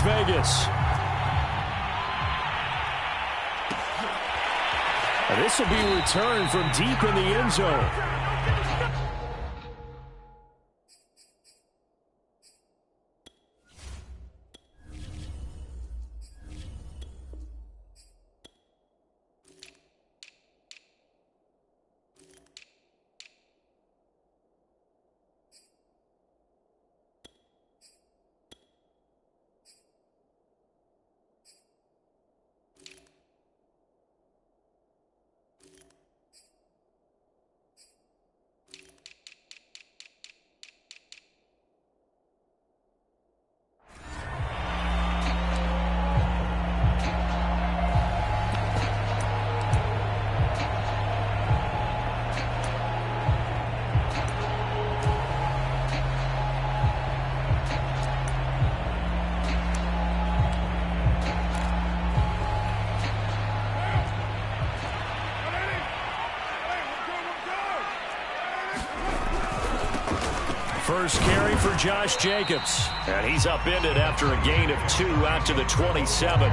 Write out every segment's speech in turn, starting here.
Vegas. This will be returned from deep in the end zone. First carry for Josh Jacobs. And he's upended after a gain of 2 out to the 27.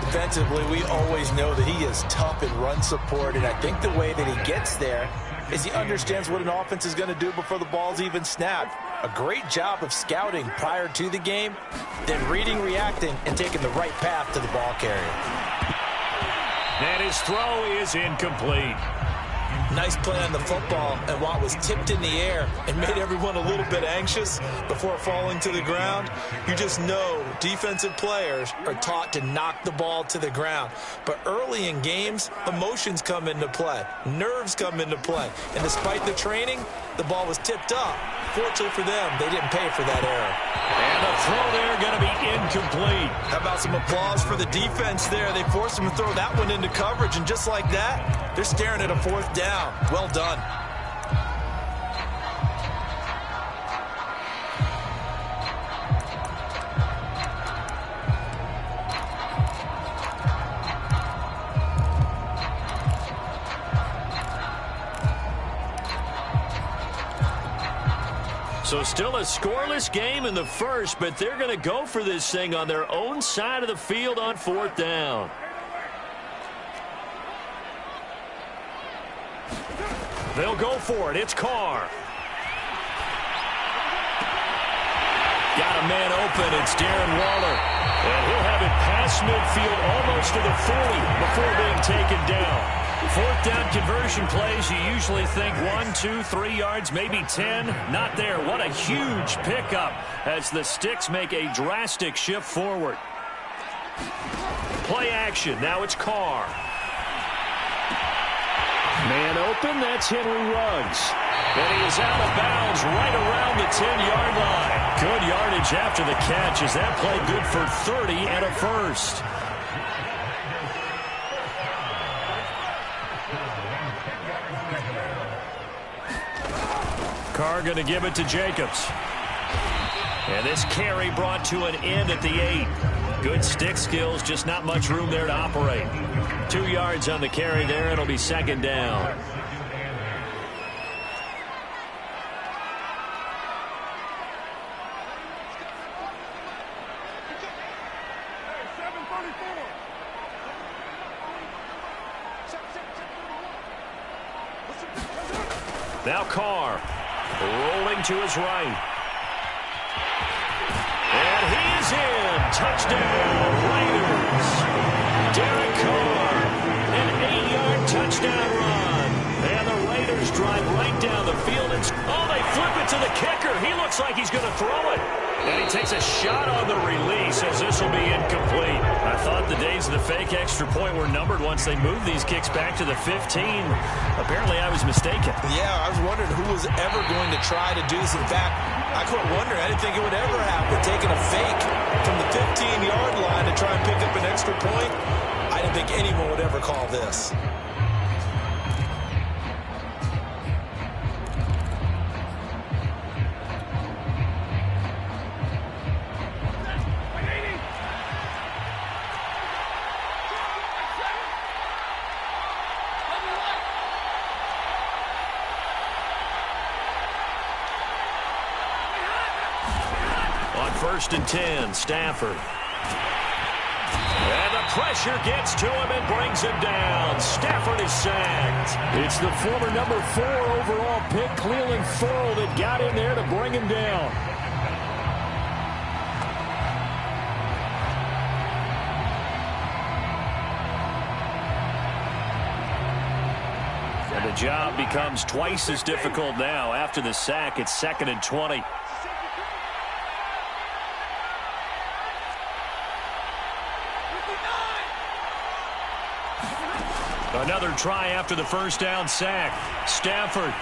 Defensively, we always know that he is tough in run support, and I think the way that he gets there is he understands what an offense is going to do before the ball's even snapped. A great job of scouting prior to the game, then reading, reacting, and taking the right path to the ball carrier. And his throw is incomplete. Nice play on the football, and while it was tipped in the air and made everyone a little bit anxious before falling to the ground, you just know defensive players are taught to knock the ball to the ground. But early in games, emotions come into play, nerves come into play, and despite the training, the ball was tipped up. Fortunately for them, they didn't pay for that error. And the throw there going to be incomplete. How about some applause for the defense there? They forced him to throw that one into coverage, and just like that, they're staring at a 4th down. Well done. So still a scoreless game in the first, but they're going to go for this thing on their own side of the field on 4th down. They'll go for it. It's Carr. Got a man open. It's Darren Waller. And he'll have it past midfield almost to the 40 before being taken down. 4th down conversion plays, you usually think 1, 2, 3 yards, maybe 10. Not there. What a huge pickup as the Sticks make a drastic shift forward. Play action. Now it's Carr. Man open. That's Henry Ruggs. And he is out of bounds right around the 10-yard line. Good yardage after the catch as that play good for 30 and a first. Carr going to give it to Jacobs. And this carry brought to an end at the 8. Good stick skills, just not much room there to operate. 2 yards on the carry there. It'll be 2nd down. Now Carr. Rolling to his right. And he is in. Touchdown, Raiders. Derek Carr, an 8-yard touchdown run. And the Raiders drive right down the field. And they flip it to the kicker. He looks like he's going to throw it. And he takes a shot on the release as this will be incomplete. I thought the days of the fake extra point were numbered once they moved these kicks back to the 15. Apparently, I was mistaken. Yeah, I was wondering who was ever going to try to do this. In fact, I couldn't wonder. I didn't think it would ever happen. Taking a fake from the 15-yard line to try and pick up an extra point, I didn't think anyone would ever call this. 1st and 10. Stafford. And the pressure gets to him and brings him down. Stafford is sacked. It's the former number 4 overall pick, Cleveland Thorold, that got in there to bring him down. And the job becomes twice as difficult now. After the sack, it's 2nd and 20. Another try after the first down sack. Stafford.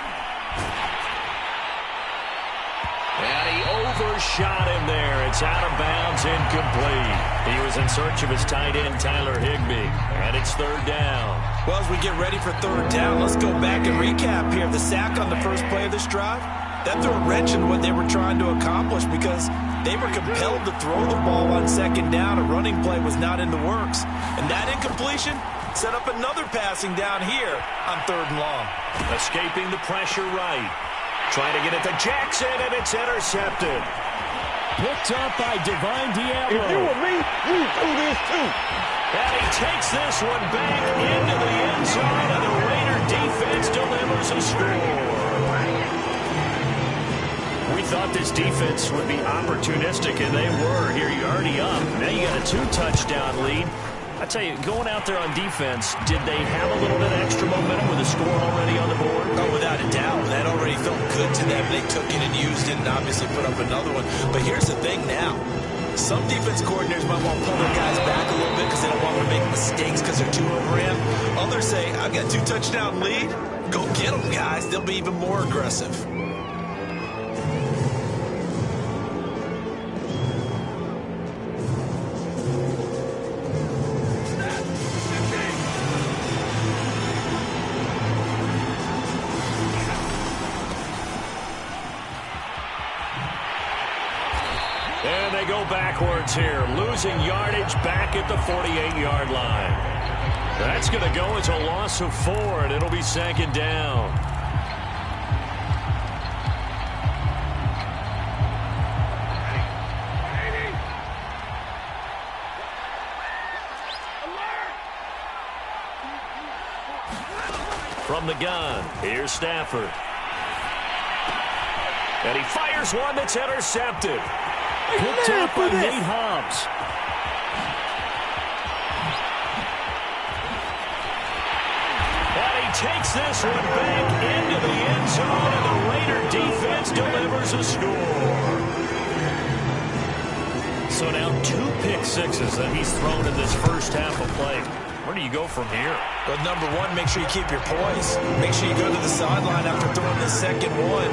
And he overshot him there. It's out of bounds, incomplete. He was in search of his tight end, Tyler Higbee. And it's 3rd down. Well, as we get ready for 3rd down, let's go back and recap here. The sack on the first play of this drive, that threw a wrench in what they were trying to accomplish because they were compelled to throw the ball on 2nd down. A running play was not in the works. And that incompletion set up another passing down here on 3rd and long. Escaping the pressure right. Trying to get it to Jackson, and it's intercepted. Picked up by Divine Diablo. If you were me, you'd do this too. And he takes this one back into the end zone, and the Raider defense delivers a score. We thought this defense would be opportunistic, and they were. Here, you're already up. Now you got a 2-touchdown lead. I tell you, going out there on defense, did they have a little bit of extra momentum with the score already on the board? Oh, without a doubt. That already felt good to them. They took it and used it and obviously put up another one. But here's the thing now. Some defense coordinators might want to pull their guys back a little bit because they don't want them to make mistakes because they're too overran. Others say, I've got a 2-touchdown lead. Go get them, guys. They'll be even more aggressive. And they go backwards here, losing yardage back at the 48-yard line. That's going to go as a loss of 4, and it'll be 2nd down. From the gun, here's Stafford. And he fires one that's intercepted. Picked up by Nate Hobbs. And he takes this one back into the end zone, and the Raider defense delivers a score. So now 2 pick sixes that he's thrown in this first half of play. Where do you go from here? Well, number one, make sure you keep your poise. Make sure you go to the sideline after throwing the second one,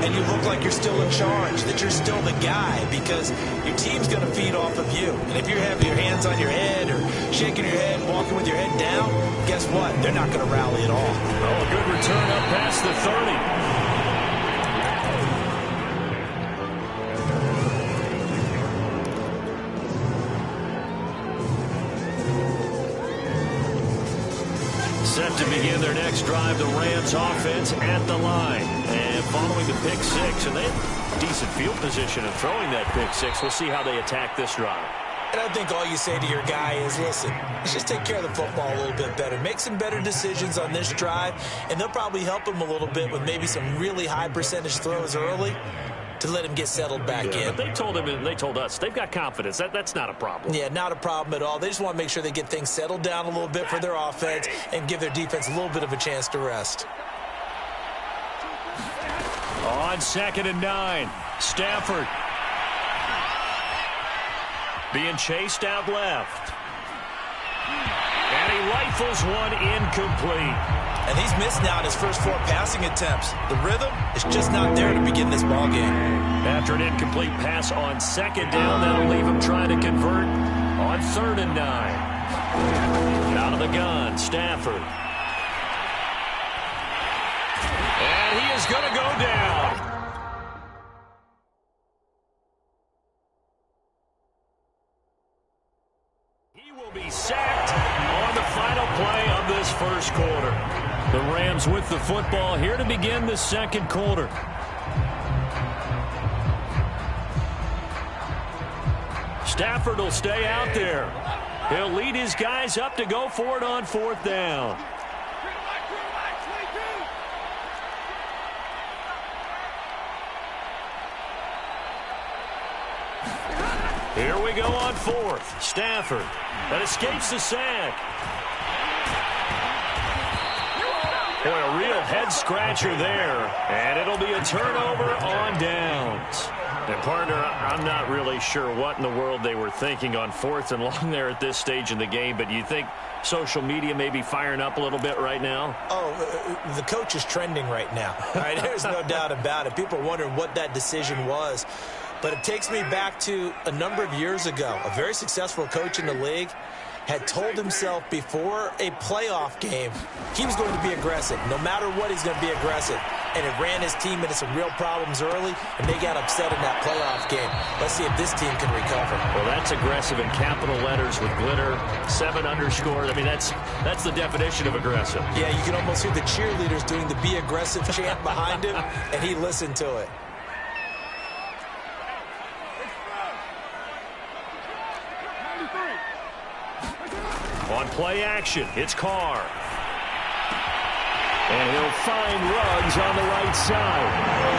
and you look like you're still in charge, that you're still the guy, because your team's going to feed off of you. And if you're having your hands on your head or shaking your head, walking with your head down, guess what? They're not going to rally at all. Oh, a good return up past the 30. Set to begin their next drive, the Rams offense at the line. And following the pick six, and they have decent field position of throwing that pick six. We'll see how they attack this drive. And I think all you say to your guy is, listen, let's just take care of the football a little bit better. Make some better decisions on this drive, and they'll probably help him a little bit with maybe some really high percentage throws early to let him get settled back in. But they told him, and they told us, they've got confidence. That's not a problem. Yeah, not a problem at all. They just want to make sure they get things settled down a little bit for their offense and give their defense a little bit of a chance to rest. On 2nd and 9, Stafford being chased out left. And he rifles one incomplete. And he's missed now in his first 4 passing attempts. The rhythm is just not there to begin this ball game. After an incomplete pass on 2nd down, that'll leave him trying to convert on 3rd and 9. Out of the gun, Stafford. And he is going to go down. He will be sacked on the final play of this first quarter. The Rams with the football here to begin the second quarter. Stafford will stay out there. He'll lead his guys up to go for it on 4th down. Here we go on 4th. Stafford that escapes the sack. Boy, a real head-scratcher there. And it'll be a turnover on downs. And, partner, I'm not really sure what in the world they were thinking on 4th and long there at this stage in the game, but you think social media may be firing up a little bit right now? Oh, the coach is trending right now. All right, there's no doubt about it. People are wondering what that decision was. But it takes me back to a number of years ago. A very successful coach in the league had told himself before a playoff game he was going to be aggressive. No matter what, he's going to be aggressive. And it ran his team into some real problems early, and they got upset in that playoff game. Let's see if this team can recover. Well, that's aggressive in capital letters with glitter, 7 underscores. I mean, that's the definition of aggressive. Yeah, you can almost hear the cheerleaders doing the be aggressive chant behind him, and he listened to it. On play action, it's Carr. And he'll find Ruggs on the right side.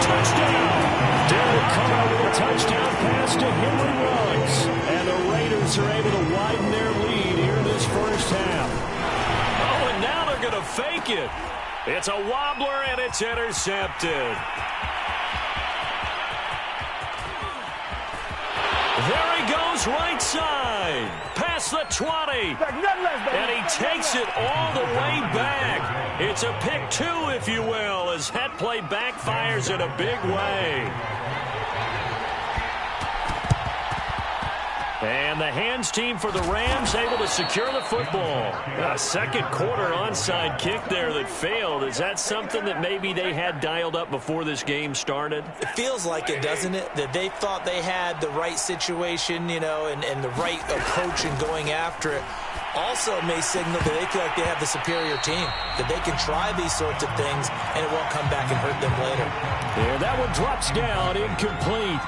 Touchdown! Derek Carr with a touchdown pass to Henry Ruggs. And the Raiders are able to widen their lead here in this first half. Oh, and now they're going to fake it. It's a wobbler, and it's intercepted. There he goes, right side. Past the 20. And he takes it all the way back. It's a pick 2, if you will, as that play backfires in a big way. And the hands team for the Rams able to secure the football. A second quarter onside kick there that failed. Is that something that maybe they had dialed up before this game started? It feels like it, doesn't it? That they thought they had the right situation, you know, and the right approach in going after it. Also may signal that they feel like they have the superior team, that they can try these sorts of things and it won't come back and hurt them later. Yeah, that one drops down, incomplete.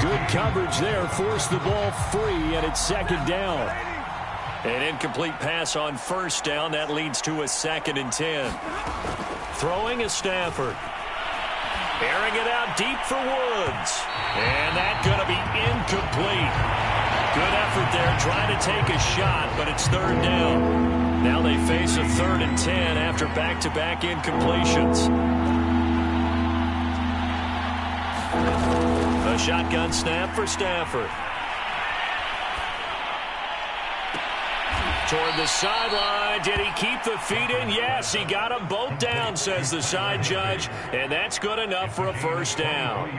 Good coverage there, forced the ball free, and it's 2nd down. An incomplete pass on 1st down. That leads to a 2nd and 10. Throwing is Stafford. Airing it out deep for Woods. And that's going to be incomplete. Good effort there, trying to take a shot, but it's 3rd down. Now they face a 3rd and 10 after back-to-back incompletions. A shotgun snap for Stafford. Toward the sideline. Did he keep the feet in? Yes, he got them both down, says the side judge. And that's good enough for a 1st down.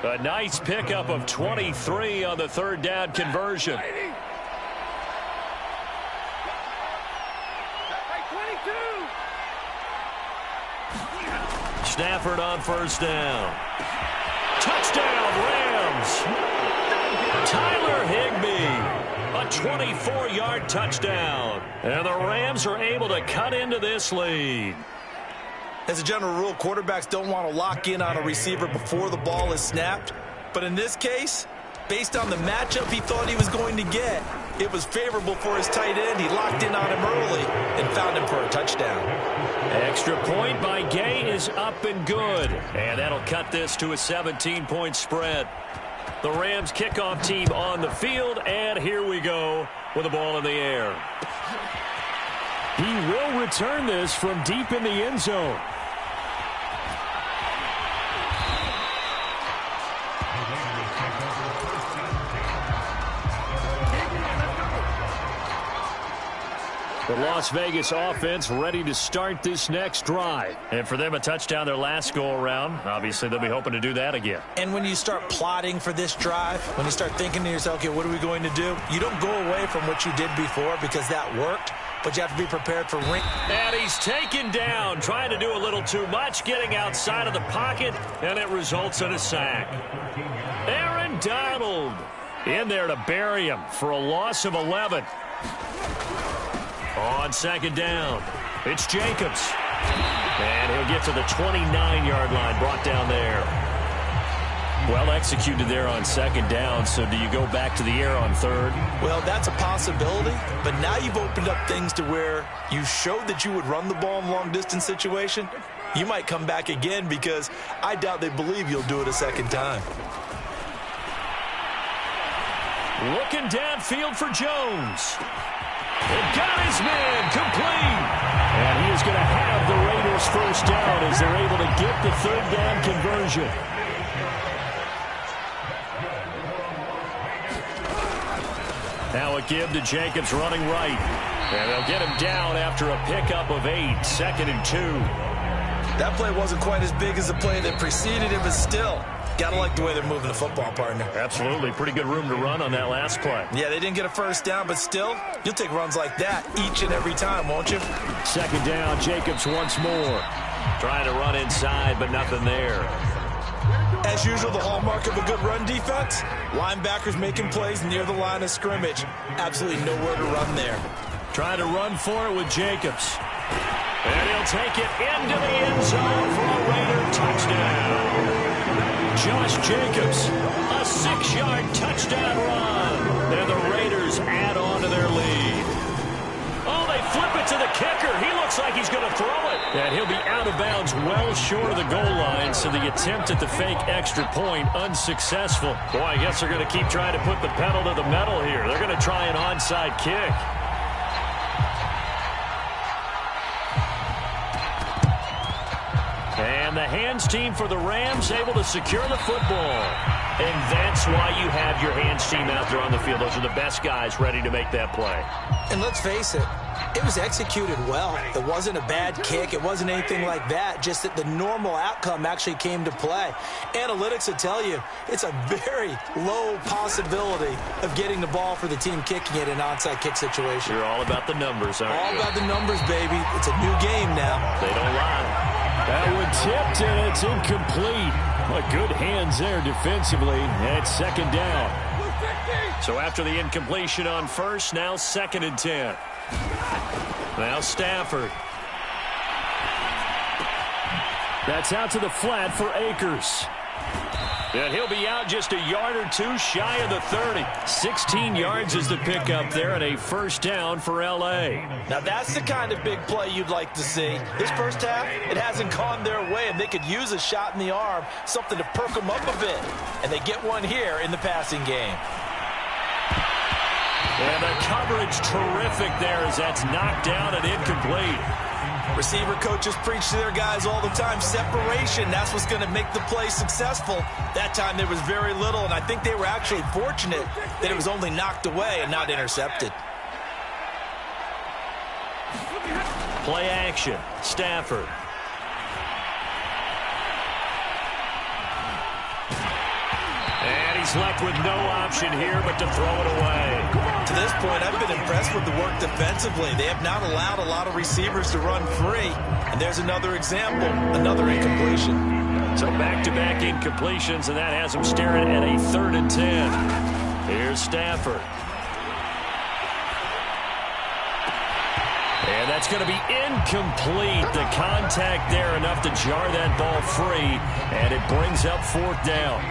A nice pickup of 23 on the 3rd down conversion. Stafford on 1st down. Touchdown, Rams. Tyler Higbee, a 24-yard touchdown. And the Rams are able to cut into this lead. As a general rule, quarterbacks don't want to lock in on a receiver before the ball is snapped. But in this case, based on the matchup he thought he was going to get, it was favorable for his tight end. He locked in on him early and found him for a touchdown. Extra point by Gay is up and good. And that'll cut this to a 17-point spread. The Rams kickoff team on the field, and here we go with the ball in the air. He will return this from deep in the end zone. The Las Vegas offense ready to start this next drive. And for them, a touchdown their last go-around. Obviously, they'll be hoping to do that again. And when you start plotting for this drive, when you start thinking to yourself, okay, what are we going to do? You don't go away from what you did before because that worked, but you have to be prepared for ring. And he's taken down, trying to do a little too much, getting outside of the pocket, and it results in a sack. Aaron Donald in there to bury him for a loss of 11. On 2nd down, it's Jacobs. And he'll get to the 29-yard line, brought down there. Well executed there on second down. So do you go back to the air on third? Well, that's a possibility, but now you've opened up things to where you showed that you would run the ball in long-distance situation. You might come back again because I doubt they believe you'll do it a second time. Looking downfield for Jones. It got his man complete. And he is going to have the Raiders first down as they're able to get the third down conversion. Now a give to Jacobs running right. And they'll get him down after a pickup of 8, 2nd and 2. That play wasn't quite as big as the play that preceded it, but still, gotta like the way they're moving the football, partner. Absolutely. Pretty good room to run on that last play. Yeah, they didn't get a first down, but still, you'll take runs like that each and every time, won't you? Second down, Jacobs once more. Trying to run inside, but nothing there. As usual, the hallmark of a good run defense, linebackers making plays near the line of scrimmage. Absolutely nowhere to run there. Trying to run for it with Jacobs. And he'll take it into the end zone for a Raider touchdown. Josh Jacobs, a 6-yard touchdown run. And the Raiders add on to their lead. Oh, they flip it to the kicker. He looks like he's going to throw it. And he'll be out of bounds well short of the goal line, so the attempt at the fake extra point unsuccessful. Boy, I guess they're going to keep trying to put the pedal to the metal here. They're going to try an onside kick. And the hands team for the Rams able to secure the football. And that's why you have your hands team out there on the field. Those are the best guys ready to make that play. And let's face it, it was executed well. It wasn't a bad kick. It wasn't anything like that. Just that the normal outcome actually came to play. Analytics will tell you it's a very low possibility of getting the ball for the team kicking it in an onside kick situation. You're all about the numbers, aren't you? All about the numbers, baby. It's a new game now. They don't lie. That one tipped, and it's incomplete. But good hands there defensively. And it's second down. So after the incompletion on first, now 2nd and 10. Now Stafford. That's out to the flat for Akers. And he'll be out just a yard or two shy of the 30. 16 yards is the pickup there, and a first down for L.A. Now that's the kind of big play you'd like to see. This first half, it hasn't gone their way, and they could use a shot in the arm, something to perk them up a bit. And they get one here in the passing game. And the coverage terrific there as that's knocked down and incomplete. Receiver coaches preach to their guys all the time. Separation, that's what's going to make the play successful. That time there was very little, and I think they were actually fortunate that it was only knocked away and not intercepted. Play action, Stafford. And he's left with no option here but to throw it away. To this point, I've been impressed with the work defensively. They have not allowed a lot of receivers to run free. And there's another example, another incompletion. So back-to-back incompletions, and that has them staring at a 3rd and 10. Here's Stafford. And that's going to be incomplete. The contact there enough to jar that ball free, and it brings up 4th down.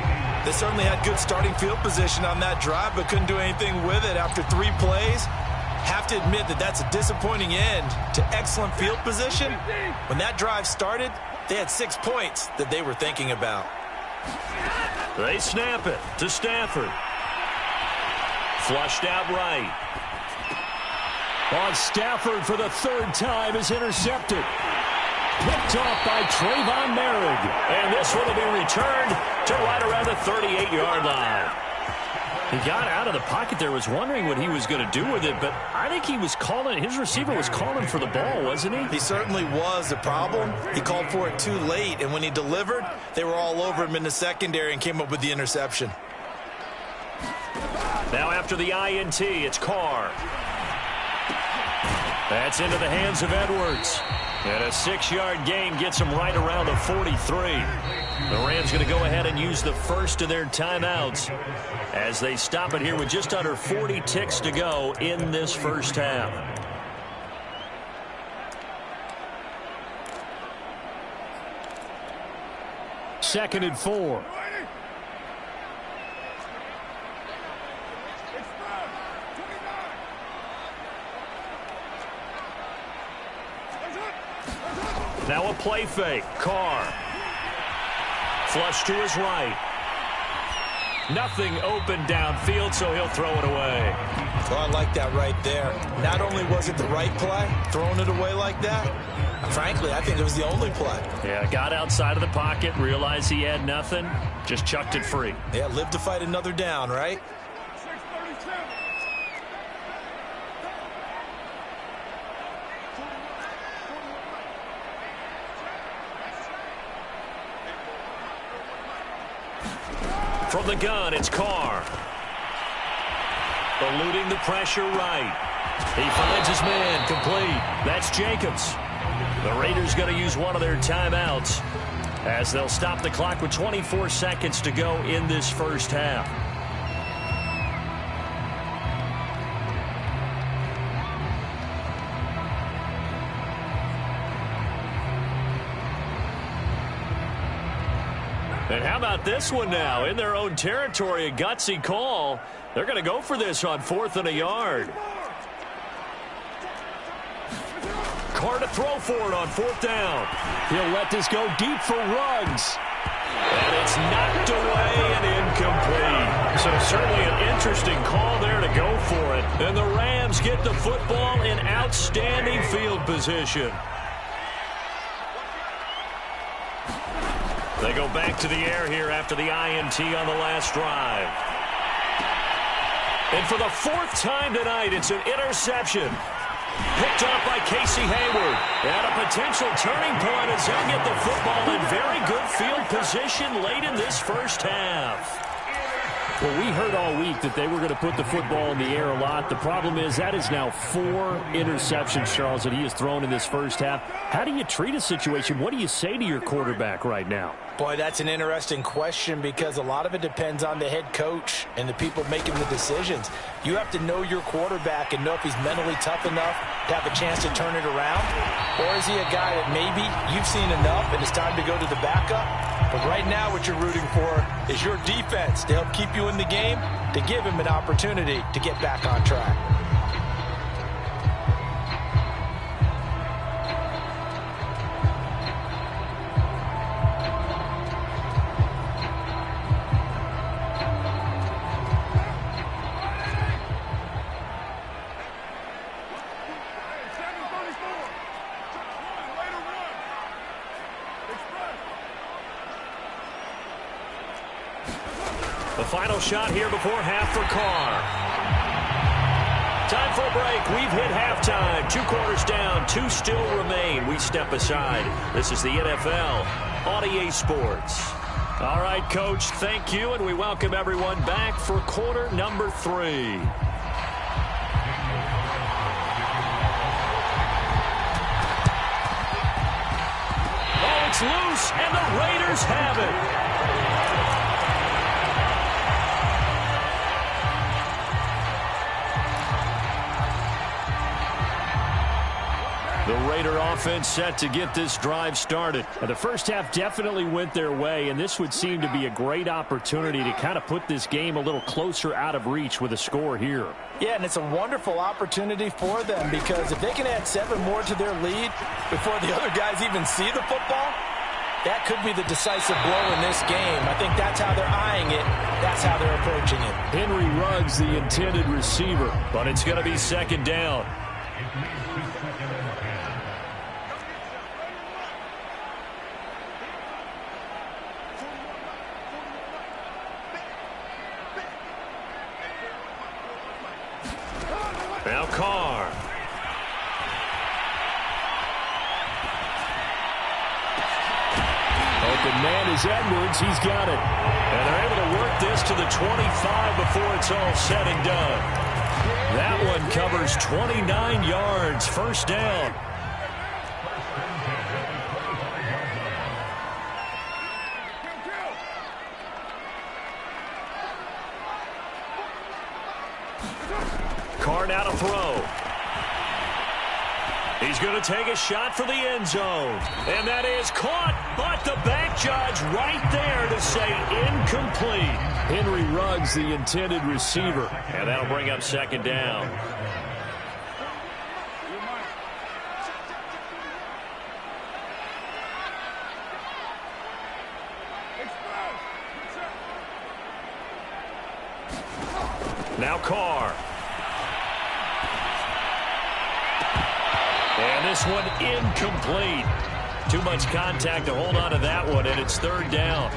They certainly had good starting field position on that drive, but couldn't do anything with it after 3 plays. Have to admit that that's a disappointing end to excellent field position. When that drive started, they had 6 points that they were thinking about. They snap it to Stafford. Flushed out right. On Stafford for the 3rd time is intercepted. Picked off by Trayvon Merrick. And this one will be returned to right around the 38-yard line. He got out of the pocket there, was wondering what he was going to do with it, but I think he was calling, his receiver was calling for the ball, wasn't he? He certainly was. The problem, he called for it too late, and when he delivered, they were all over him in the secondary and came up with the interception. Now after the INT, it's Carr. That's into the hands of Edwards. And a 6-yard gain gets them right around the 43. The Rams going to go ahead and use the first of their timeouts as they stop it here with just under 40 ticks to go in this first half. Second and 4. Now a play fake. Carr. Flush to his right. Nothing open downfield, so he'll throw it away. Well, I like that right there. Not only was it the right play, throwing it away like that, frankly, I think it was the only play. Yeah, got outside of the pocket, realized he had nothing, just chucked it free. Yeah, live to fight another down, right? From the gun, it's Carr. Eluding the pressure right. He finds his man, complete. That's Jacobs. The Raiders going to use one of their timeouts as they'll stop the clock with 24 seconds to go in this first half. And how about this one now? In their own territory, a gutsy call. They're going to go for this on 4th and a yard. Carr to throw for it on 4th down. He'll let this go deep for Ruggs. And it's knocked away and incomplete. So certainly an interesting call there to go for it. And the Rams get the football in outstanding field position. They go back to the air here after the INT on the last drive. And for the 4th time tonight, it's an interception. Picked off by Casey Hayward. And a potential turning point as he'll get the football in very good field position late in this first half. Well, we heard all week that they were going to put the football in the air a lot. The problem is that is now 4 interceptions, Charles, that he has thrown in this first half. How do you treat a situation? What do you say to your quarterback right now? Boy, that's an interesting question because a lot of it depends on the head coach and the people making the decisions. You have to know your quarterback and know if he's mentally tough enough to have a chance to turn it around. Or is he a guy that maybe you've seen enough and it's time to go to the backup? But right now what you're rooting for is your defense to help keep you in the game, to give him an opportunity to get back on track. The final shot here before half for Carr. Time for a break. We've hit halftime. 2 quarters down. 2 still remain. We step aside. This is the NFL on EA Sports. All right, Coach, thank you, and we welcome everyone back for quarter number 3. Oh, it's loose, and the Raiders have it. The Raider offense set to get this drive started. The first half definitely went their way, and this would seem to be a great opportunity to kind of put this game a little closer out of reach with a score here. Yeah, and it's a wonderful opportunity for them because if they can add 7 more to their lead before the other guys even see the football, that could be the decisive blow in this game. I think that's how they're eyeing it. That's how they're approaching it. Henry Ruggs, the intended receiver, but it's going to be 2nd down. Now Carr. Open man is Edwards. He's got it. And they're able to work this to the 25 before it's all said and done. That one covers 29 yards. 1st down. Carr now to throw. He's going to take a shot for the end zone. And that is caught, but the back judge right there to say incomplete. Henry Ruggs, the intended receiver. And that'll bring up 2nd down. Now Carr. And this one incomplete. Too much contact to hold on to that one, and it's third down.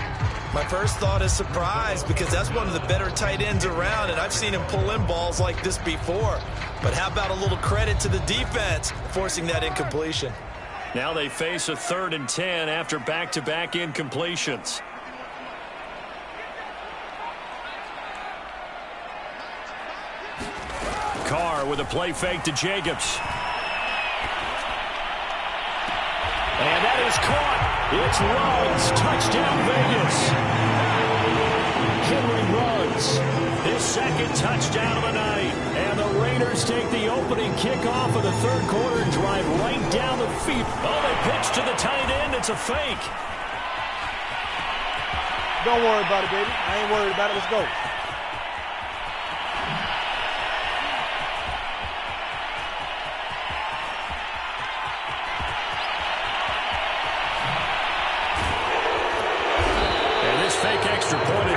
My first thought is surprise, because that's one of the better tight ends around, and I've seen him pull in balls like this before. But how about a little credit to the defense forcing that incompletion? Now they face a 3rd and 10 after back-to-back incompletions. Carr with a play fake to Jacobs. And that is caught. It's Ruggs. Touchdown, Vegas. Henry Ruggs, his 2nd touchdown of the night. And the Raiders take the opening kickoff of the 3rd quarter and drive right down the field. Oh, they pitch to the tight end. It's a fake. Don't worry about it, baby. I ain't worried about it. Let's go.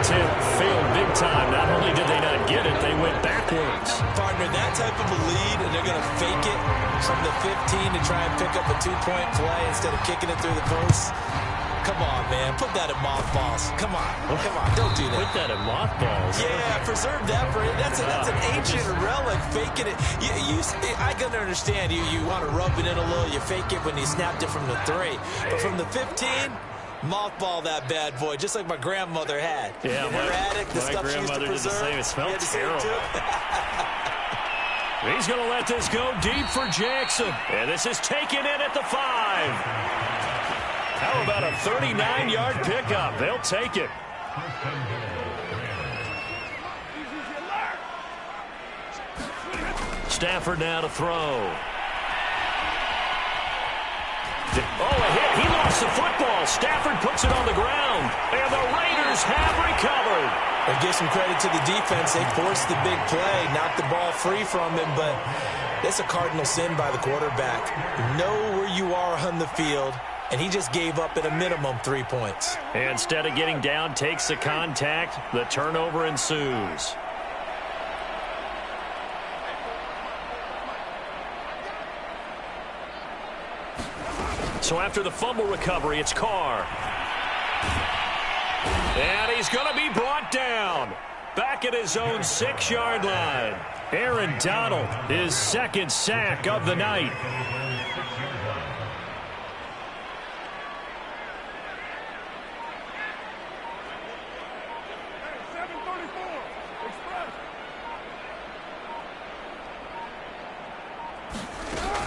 Failed big time. Not only did they not get it, they went backwards. Partner, that type of a lead, and they're going to fake it from the 15 to try and pick up a 2-point play instead of kicking it through the posts. Come on, man. Put that in mothballs. Come on. Come on. Don't do that. Put that in mothballs. Yeah, preserve that for it. That's an ancient relic, faking it. I can understand. You want to rub it in a little. You fake it when you snapped it from the 3. But from the 15... mothball that bad boy, just like my grandmother had. Yeah, in her attic, the stuff she used to preserve. Did the same. It smelled terrible. He's going to let this go deep for Jackson. And this is taken in at the 5. How about a 39-yard pickup? They'll take it. Stafford now to throw. Oh, a hit. He lost the football. Stafford puts it on the ground. And the Raiders have recovered. I give some credit to the defense. They forced the big play, knocked the ball free from him, but that's a cardinal sin by the quarterback. Know where you are on the field, and he just gave up at a minimum 3 points. And instead of getting down, takes the contact. The turnover ensues. So after the fumble recovery, it's Carr. And he's going to be brought down. Back at his own 6-yard line. Aaron Donald, his 2nd sack of the night.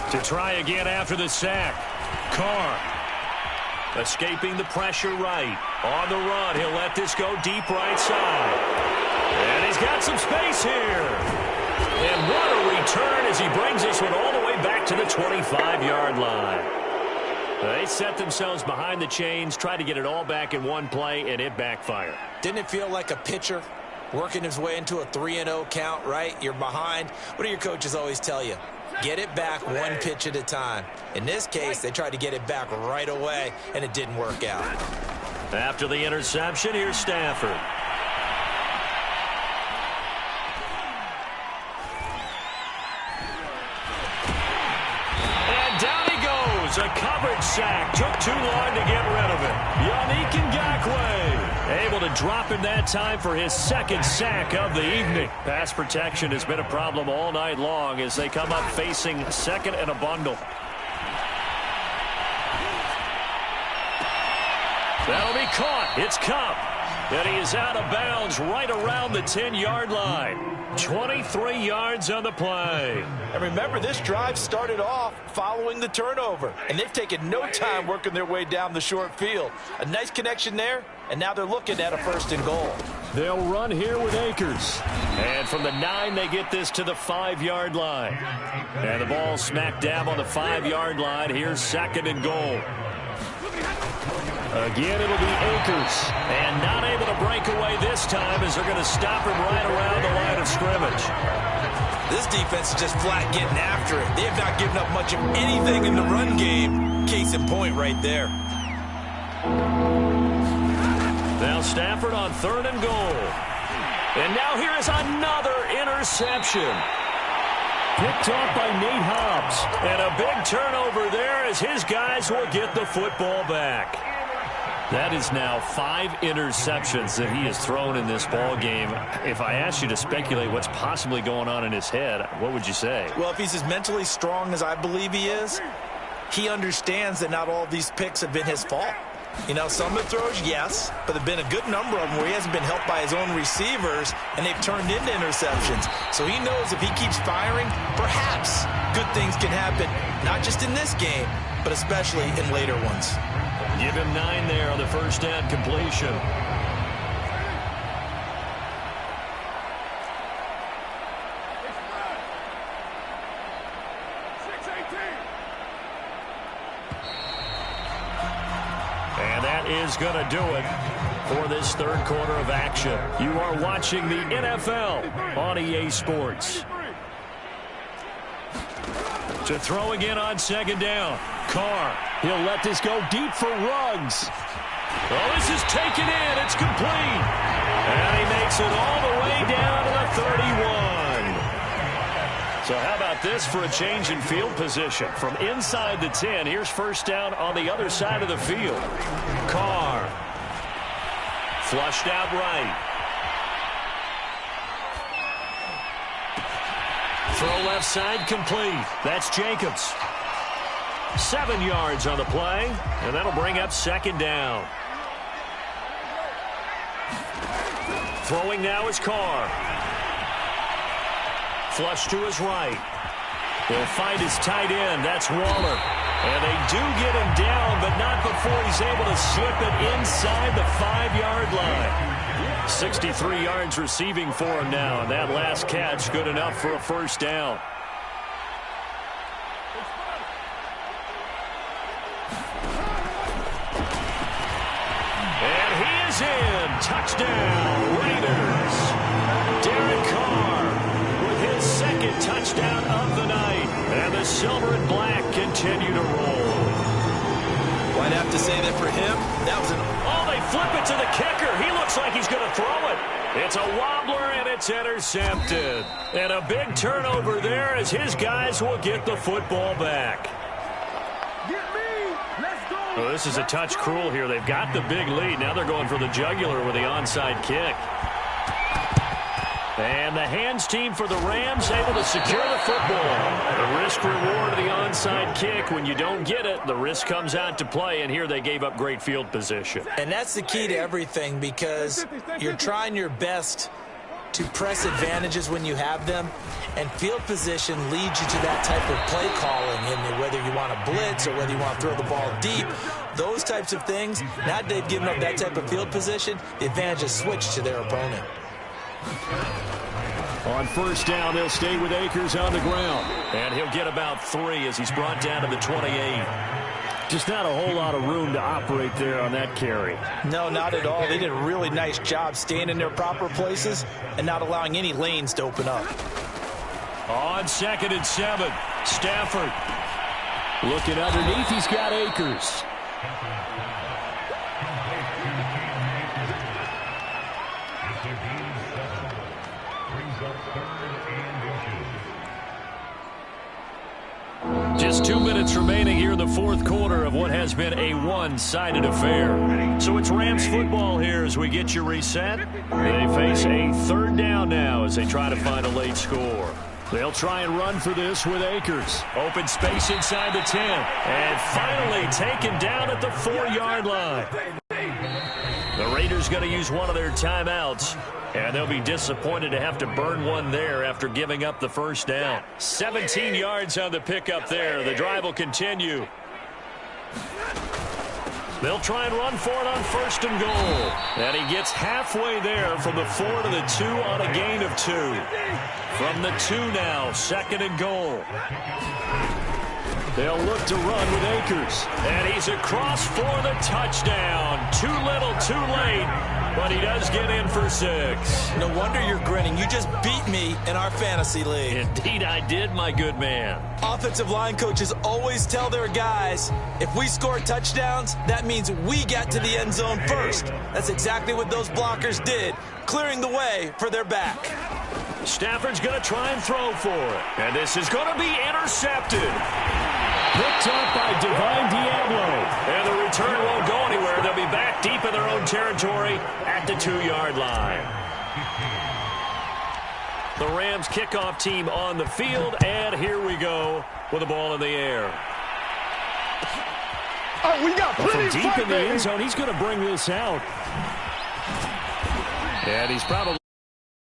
To try again after the sack. Carr escaping the pressure right. On the run, he'll let this go deep right side. And he's got some space here. And what a return as he brings this one all the way back to the 25-yard line. They set themselves behind the chains, tried to get it all back in one play, and it backfired. Didn't it feel like a pitcher working his way into a 3-0 count, right? You're behind. What do your coaches always tell you? Get it back one pitch at a time. In this case, they tried to get it back right away, and it didn't work out. After the interception, here's Stafford. And down he goes. A coverage sack. Took too long to get rid of it. Yannick Ngakoue able to drop him that time for his 2nd sack of the evening. Pass protection has been a problem all night long as they come up facing 2nd and a bundle. That'll be caught. It's Kupp. And he is out of bounds right around the 10-yard line. 23 yards on the play. And remember, this drive started off following the turnover. And they've taken no time working their way down the short field. A nice connection there, and now they're looking at a 1st and goal. They'll run here with Akers. And from the 9, they get this to the 5-yard line. And the ball smack dab on the 5-yard line. Here's 2nd and goal. Again, it'll be Akers. And not able to break away this time as they're going to stop him right around the line of scrimmage. This defense is just flat getting after it. They have not given up much of anything in the run game. Case in point right there. Now Stafford on 3rd and goal. And now here is another interception. Picked off by Nate Hobbs. And a big turnover there as his guys will get the football back. That is now 5 interceptions that he has thrown in this ball game. If I asked you to speculate what's possibly going on in his head, what would you say? Well, if he's as mentally strong as I believe he is, he understands that not all of these picks have been his fault. You know, some of the throws, yes, but there have been a good number of them where he hasn't been helped by his own receivers, and they've turned into interceptions. So he knows if he keeps firing, perhaps good things can happen, not just in this game, but especially in later ones. Give him 9 there on the first down completion. And that is going to do it for this third quarter of action. You are watching the NFL on EA Sports. To throw again on second down. Carr, he'll let this go deep for Ruggs. Oh, this is taken in. It's complete. And he makes it all the way down to the 31. So how about this for a change in field position? From inside the 10, here's first down on the other side of the field. Carr. Flushed out right. Throw left side complete. That's Jacobs. 7 yards on the play, and that'll bring up second down. Throwing now is Carr. Flush to his right. He'll find his tight end. That's Waller. And they do get him down, but not before he's able to slip it inside the 5-yard line. 63 yards receiving for him now, and that last catch good enough for a first down. And he is in. Touchdown, Raiders. Derek Carr with his second touchdown of the night. And the silver and black continue to roll. Well, I'd have to say that for him, that was an... Oh, they flip it to the kicker. He looks like he's going to throw it. It's a wobbler, and it's intercepted. And a big turnover there as his guys will get the football back. Oh, this is a touch cruel here. They've got the big lead. Now they're going for the jugular with the onside kick. And the hands team for the Rams able to secure the football. The risk-reward of the onside kick. When you don't get it, the risk comes out to play, and here they gave up great field position. And that's the key to everything, because you're trying your best to press advantages when you have them, and field position leads you to that type of play calling, and whether you want to blitz or whether you want to throw the ball deep, those types of things. Now that they've given up that type of field position, the advantage is switched to their opponent. On first down, they'll stay with Akers on the ground. And he'll get about 3 as he's brought down to the 28. Just not a whole lot of room to operate there on that carry. No, not at all. They did a really nice job staying in their proper places and not allowing any lanes to open up. On 2nd and 7, Stafford. Looking underneath, he's got Akers. Just 2 minutes remaining here in the fourth quarter of what has been a one-sided affair. So it's Rams football here as we get you reset. They face a third down now as they try to find a late score. They'll try and run for this with Akers. Open space inside the 10. And finally taken down at the 4-yard line. The Raiders going to use one of their timeouts. And they'll be disappointed to have to burn one there after giving up the first down. 17 yards on the pickup there. The drive will continue. They'll try and run for it on 1st and goal. And he gets halfway there from the 4 to the 2 on a gain of 2. From the 2 now, 2nd and goal. They'll look to run with Akers. And he's across for the touchdown. Too little, too late. But he does get in for 6. No wonder you're grinning. You just beat me in our fantasy league. Indeed I did, my good man. Offensive line coaches always tell their guys, if we score touchdowns, that means we get to the end zone first. That's exactly what those blockers did, clearing the way for their back. Stafford's going to try and throw for it. And this is going to be intercepted. Picked up by Divine Diablo. And the return won't go anywhere. They'll be back deep in their own territory at the 2-yard line. The Rams kickoff team on the field. And here we go with the ball in the air. Oh, we got plenty From deep in the end zone, he's going to bring this out. And he's probably